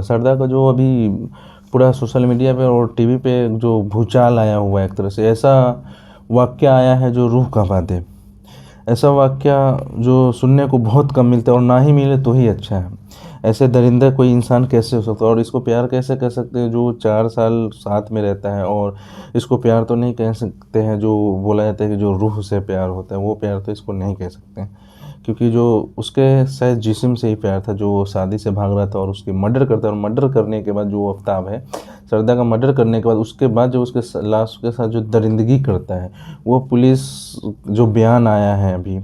सरदा का जो अभी पूरा सोशल मीडिया पे और टीवी पे जो भूचाल आया हुआ है, एक तरह से ऐसा वाक़या आया है जो रूह काँपा दे। ऐसा वाक़या जो सुनने को बहुत कम मिलता है और ना ही मिले तो ही अच्छा है। ऐसे दरिंदा कोई इंसान कैसे हो सकता है और इसको प्यार कैसे कह सकते हैं जो 4 साल साथ में रहता है। और इसको प्यार तो नहीं कह सकते हैं जो बोला जाता है कि जो रूह से प्यार होता है, वो प्यार तो इसको नहीं कह सकते हैं। क्योंकि जो उसके शायद जिस्म से ही प्यार था, जो शादी से भाग रहा था और उसकी मर्डर करता है, और मर्डर करने के बाद जो आफ्ताब है, सरदा का मर्डर करने के बाद उसके बाद जो उसके लाश के साथ जो दरिंदगी करता है, वो पुलिस जो बयान आया है अभी,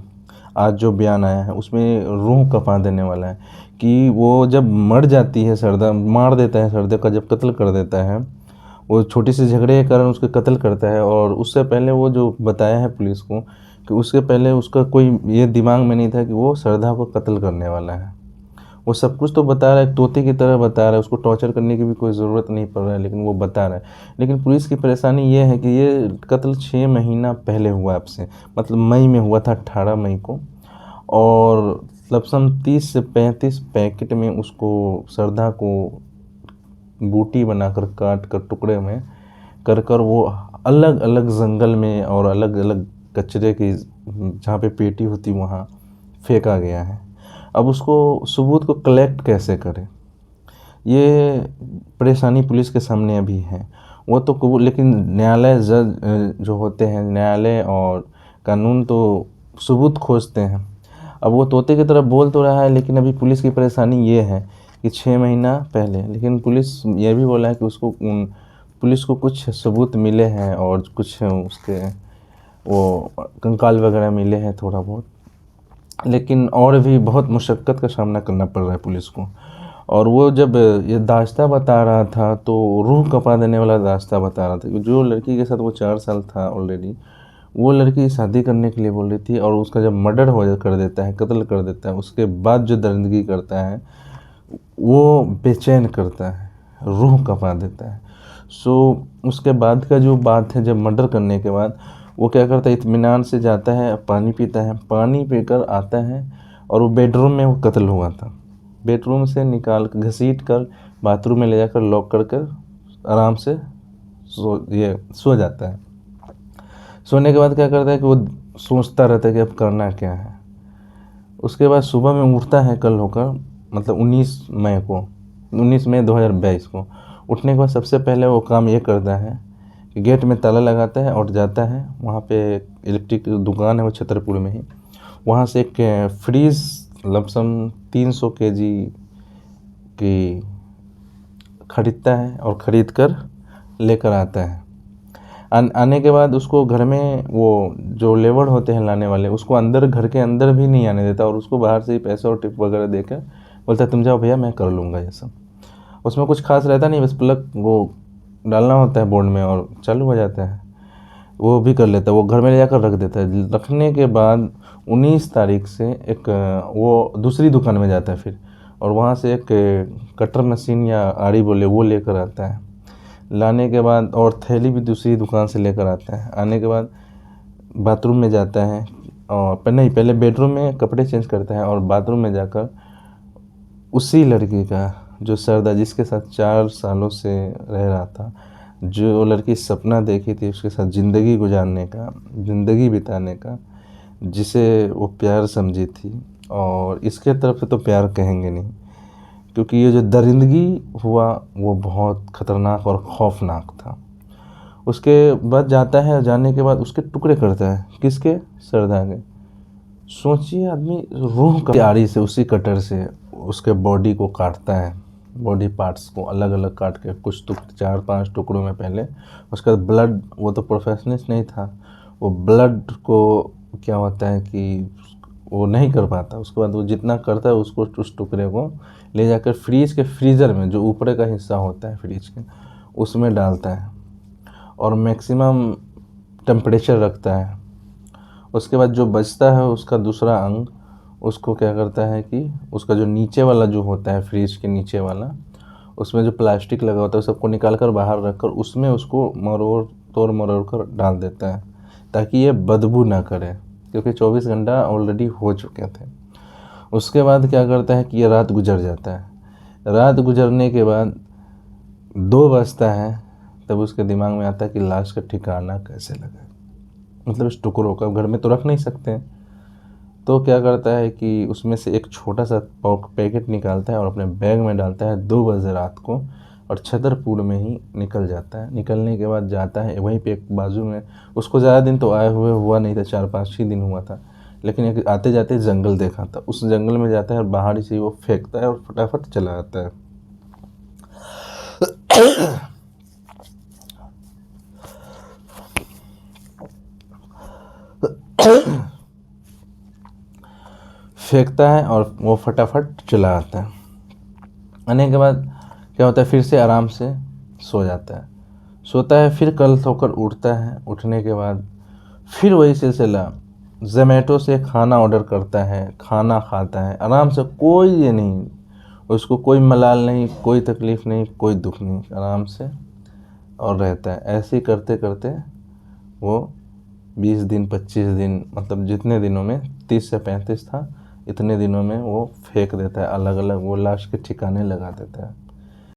आज जो बयान आया है उसमें रूह कँपा देने वाला है। कि वो जब मर जाती है, सरदा मार देता है, सरदा का जब कत्ल कर देता है, वो छोटी सी झगड़े के कारण उसका कत्ल करता है। और उससे पहले वो जो बताया है पुलिस को कि उसके पहले उसका कोई ये दिमाग में नहीं था कि वो सरदा को कत्ल करने वाला है। वो सब कुछ तो बता रहा है, तोते की तरह बता रहा है, उसको टॉर्चर करने की भी कोई ज़रूरत नहीं पड़ रहा है, लेकिन वो बता रहा है। लेकिन पुलिस की परेशानी ये है कि ये कत्ल 6 महीना पहले हुआ आपसे, मतलब मई में हुआ था, 18 मई को। और लमसम 30 से 35 पैकेट में उसको, सरदा को बूटी बनाकर काट कर टुकड़े में कर कर वो अलग अलग जंगल में और अलग अलग कचरे की जहाँ पे पेटी होती वहाँ फेंका गया है। अब उसको सबूत को कलेक्ट कैसे करें, ये परेशानी पुलिस के सामने अभी है। वो तो कबूल, लेकिन न्यायालय, जज जो होते हैं, न्यायालय और कानून तो सबूत खोजते हैं। अब वो तोते की तरह बोल तो रहा है, लेकिन अभी पुलिस की परेशानी ये है कि 6 महीना पहले, लेकिन पुलिस ये भी बोला है कि उसको पुलिस को कुछ सबूत मिले हैं और कुछ उसके वो कंकाल वगैरह मिले हैं थोड़ा बहुत, लेकिन और भी बहुत मुशक्क़त का सामना करना पड़ रहा है पुलिस को। और वो जब ये दास्ता बता रहा था तो रूह कँपा देने वाला दास्ता बता रहा था कि जो लड़की के साथ वो 4 साल था ऑलरेडी, वो लड़की शादी करने के लिए बोल रही थी, और उसका जब मर्डर हो कर देता है, कत्ल कर देता है, उसके बाद जो दरिंदगी करता है वो बेचैन करता है, रूह कँपा देता है। सो उसके बाद का जो बात है, जब मर्डर करने के बाद वो क्या करता है, इत्मीनान से जाता है, पानी पीता है, पानी पीकर आता है और वो बेडरूम में वो कत्ल हुआ था, बेडरूम से निकाल कर घसीट कर बाथरूम में ले जाकर लॉक कर कर आराम से सो जाता है। सोने के बाद क्या करता है कि वो सोचता रहता है कि अब करना क्या है। उसके बाद सुबह में उठता है कल होकर, मतलब 19 मई 2022 को। उठने के बाद सबसे पहले वो काम ये करता है कि गेट में ताला लगाता है और जाता है, वहाँ पे इलेक्ट्रिक दुकान है वो छतरपुर में ही, वहाँ से एक फ्रीज़ लमसम 300 केजी की खरीदता है और ख़रीद कर लेकर आता है। आने के बाद उसको घर में वो जो लेबर होते हैं लाने वाले, उसको अंदर, घर के अंदर भी नहीं आने देता और उसको बाहर से ही पैसे और टिप वगैरह देकर बोलता है तुम जाओ भैया, मैं कर लूँगा ये सब। उसमें कुछ खास रहता नहीं, बस प्लग वो डालना होता है बोर्ड में और चालू हो जाता है, वो भी कर लेता है। वो घर में ले जाकर रख देता है। रखने के बाद 19 तारीख से एक वो दूसरी दुकान में जाता है फिर, और वहाँ से एक कटर मशीन या आरी बोले वो लेकर आता है। लाने के बाद और थैली भी दूसरी दुकान से लेकर आता है। आने के बाद बाथरूम में जाता है, और पहले बेडरूम में कपड़े चेंज करता है और बाथरूम में जाकर उसी लड़की का, जो सरदा जिसके साथ 4 सालों से रह रहा था, जो लड़की सपना देखी थी उसके साथ ज़िंदगी गुजारने का, ज़िंदगी बिताने का, जिसे वो प्यार समझी थी, और इसके तरफ से तो प्यार कहेंगे नहीं, क्योंकि ये जो दरिंदगी हुआ वो बहुत ख़तरनाक और खौफनाक था। उसके बाद जाता है, जाने के बाद उसके टुकड़े करता है, किसके, सरदा के। सोचिए आदमी रूह का आरी से, उसी कटर से उसके बॉडी को काटता है, बॉडी पार्ट्स को अलग अलग काट के कुछ 4-5 टुकड़ों में पहले। उसका ब्लड, वो तो प्रोफेशनलिस्ट नहीं था, वो ब्लड को क्या होता है कि वो नहीं कर पाता। उसके बाद वो जितना करता है उसको, उस टुकड़े को ले जाकर फ्रीज़र में, जो ऊपर का हिस्सा होता है फ्रिज के, उसमें डालता है और मैक्सिमम टेम्परेचर रखता है। उसके बाद जो बचता है उसका दूसरा अंग, उसको क्या करता है कि उसका जो नीचे वाला जो होता है, फ्रिज के नीचे वाला, उसमें जो प्लास्टिक लगा होता है सबको निकाल कर बाहर रख कर उसमें उसको मरोड़ कर डाल देता है, ताकि ये बदबू ना करे, क्योंकि 24 घंटा ऑलरेडी हो चुके थे। उसके बाद क्या करता है कि ये रात गुजर जाता है। रात गुजरने के बाद 2 बजता है, तब उसके दिमाग में आता है कि लाश का ठिकाना कैसे लगाए, मतलब इस टुकड़ों का घर में तो रख नहीं सकते हैं। तो क्या करता है कि उसमें से एक छोटा सा पैकेट निकालता है और अपने बैग में डालता है 2 बजे रात को, और छतरपुर में ही निकल जाता है। निकलने के बाद जाता है वहीं पे एक बाजू में, उसको ज़्यादा दिन तो आए हुए हुआ नहीं था, 4-5 ही दिन हुआ था, लेकिन एक आते जाते जंगल देखा था, उस जंगल में जाता है और बाहर से वो फेंकता है और फटाफट चला आता है। फेंकता है और वो फटाफट चला आता है। आने के बाद क्या होता है, फिर से आराम से सो जाता है। सोता है, फिर कल सोकर उठता है। उठने के बाद फिर वही सिलसिला, ज़ोमैटो से खाना ऑर्डर करता है, खाना खाता है आराम से, कोई ये नहीं, उसको कोई मलाल नहीं, कोई तकलीफ़ नहीं, कोई दुख नहीं, आराम से और रहता है। ऐसे ही करते करते वो 20 दिन 25 दिन, मतलब जितने दिनों में 30 से 35 था, इतने दिनों में वो फेंक देता है, अलग अलग वो लाश के ठिकाने लगा देता है।